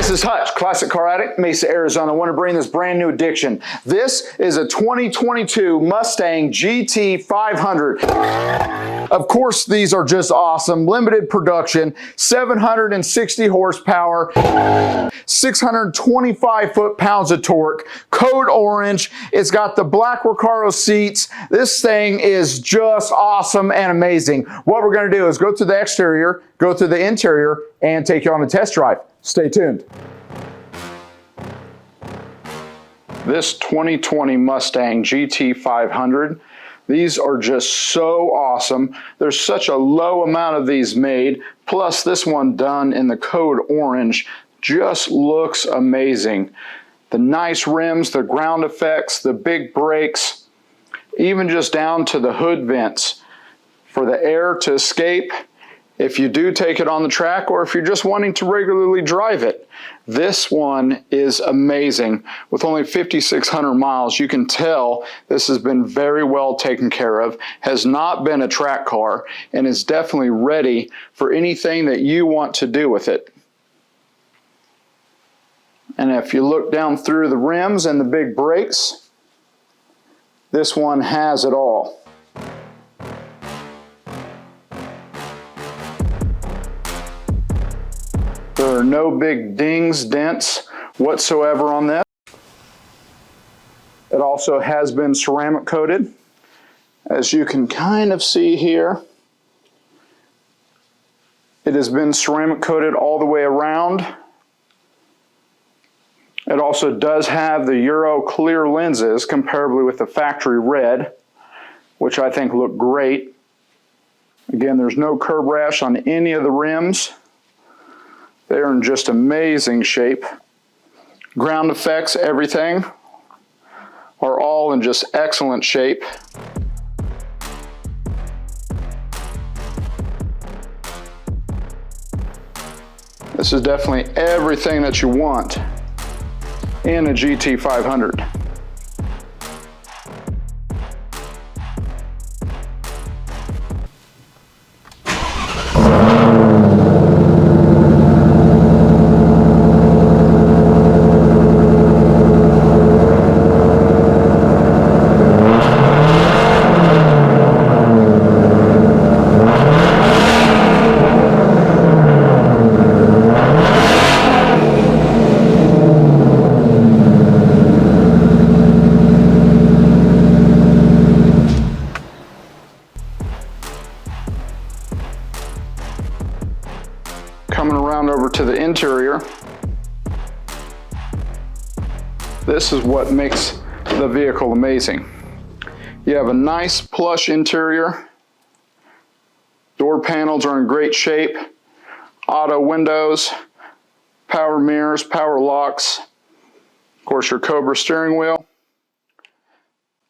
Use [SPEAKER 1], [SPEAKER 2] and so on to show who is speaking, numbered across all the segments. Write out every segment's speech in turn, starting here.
[SPEAKER 1] This is Hutch, Classic Car Addict, Mesa, Arizona. I want to bring this brand new addiction. This is a 2022 Mustang GT500. Of course, these are just awesome. Limited production, 760 horsepower, 625 foot-pounds of torque, code orange. It's got the black Recaro seats. This thing is just awesome and amazing. What we're going to do is go through the exterior, go through the interior, and take you on a test drive. Stay tuned. This 2020 Mustang GT500, these are just so awesome. There's such a low amount of these made, plus this one done in the code orange just looks amazing. The nice rims, the ground effects, the big brakes, even just down to the hood vents for the air to escape if you do take it on the track, or if you're just wanting to regularly drive it. This one is amazing. With only 5,600 miles, you can tell this has been very well taken care of, has not been a track car, and is definitely ready for anything that you want to do with it. And if you look down through the rims and the big brakes, this one has it all. There are no big dings, dents whatsoever on this. It also has been ceramic coated. As you can kind of see here, it has been ceramic coated all the way around. It also does have the Euro clear lenses, comparably with the factory red, which I think look great. Again, there's no curb rash on any of the rims. They're in just amazing shape. Ground effects, everything, are all in just excellent shape. This is definitely everything that you want in a GT500. Coming around over to the interior, this is what makes the vehicle amazing. You have a nice plush interior. Door panels are in great shape. Auto windows, power mirrors, power locks. Of course, your Cobra steering wheel.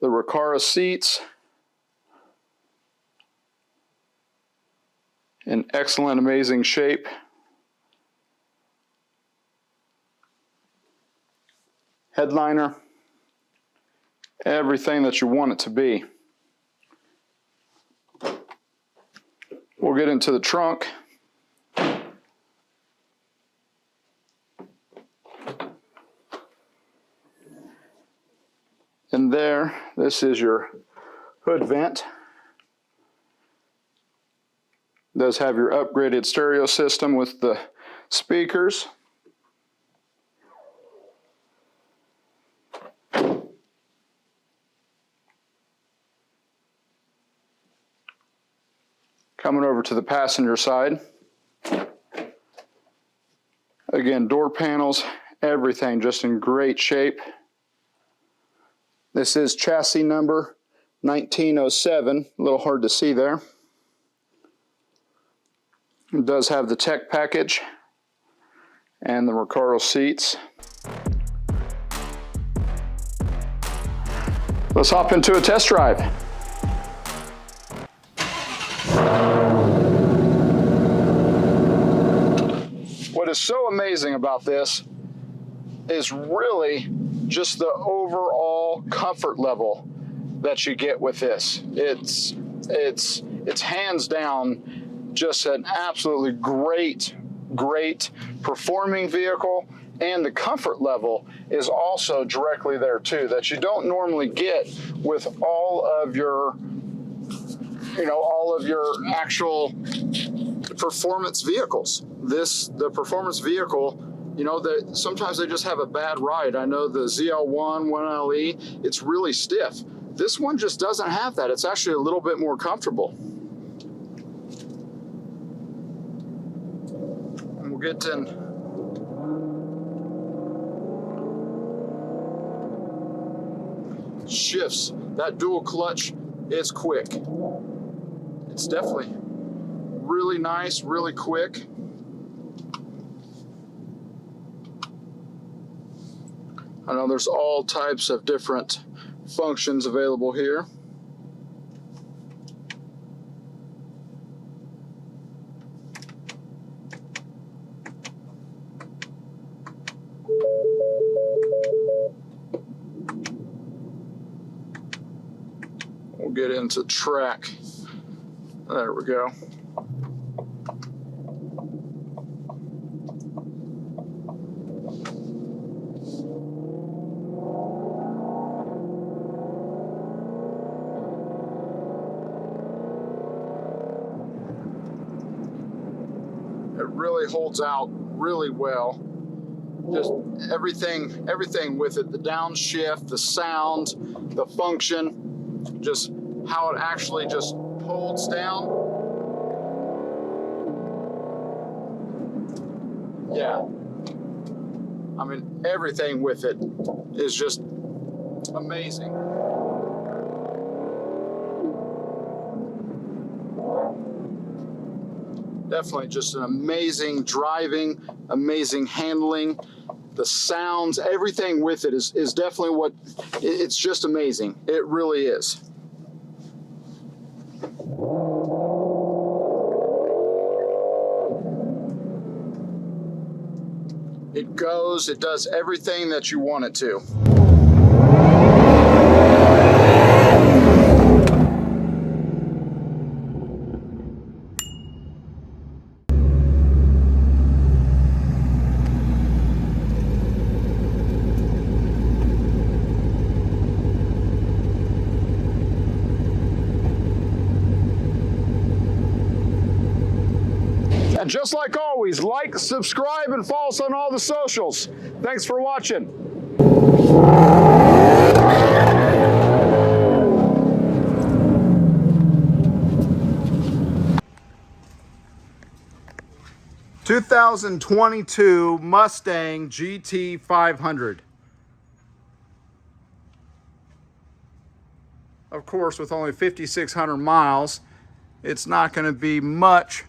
[SPEAKER 1] The Recaro seats. In excellent, amazing shape. Headliner, everything that you want it to be. We'll get into the trunk. And there, this is your hood vent. It does have your upgraded stereo system with the speakers. Coming over to the passenger side. Again, door panels, everything just in great shape. This is chassis number 1907, a little hard to see there. It does have the tech package and the Recaro seats. Let's hop into a test drive. What is so amazing about this is really just the overall comfort level that you get with this. It's hands down just an absolutely great great performing vehicle, and the comfort level is also directly there too, that you don't normally get with all of your, all of your actual performance vehicles. The performance vehicle, that sometimes they just have a bad ride. I know the ZL1, 1LE, it's really stiff. This one just doesn't have that. It's actually a little bit more comfortable. And we'll get in. Shifts. That dual clutch is quick. It's definitely really nice, really quick. I know there's all types of different functions available here. We'll get into track. There we go. It really holds out really well. Just everything with it, the downshift, the sound, the function, just how it actually just holds down. Yeah. I mean, everything with it is just amazing. Definitely just an amazing driving, amazing handling. The sounds, everything with it is definitely it's just amazing. It really is. It goes, it does everything that you want it to. And just like always, like, subscribe, and follow us on all the socials. Thanks for watching. ...2022 Mustang GT500. Of course, with only 5,600 miles, it's not going to be much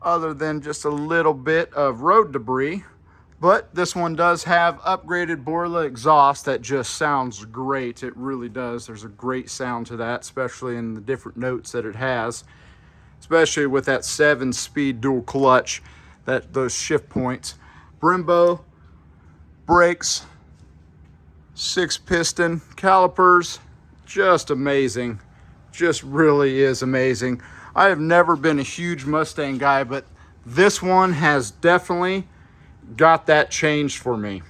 [SPEAKER 1] other than just a little bit of road debris. But this one does have upgraded Borla exhaust that just sounds great. It really does. There's a great sound to that, especially in the different notes that it has, especially with that 7-speed dual clutch, those shift points. Brembo brakes, 6-piston calipers, just amazing. Just really is amazing. I have never been a huge Mustang guy, but this one has definitely got that changed for me.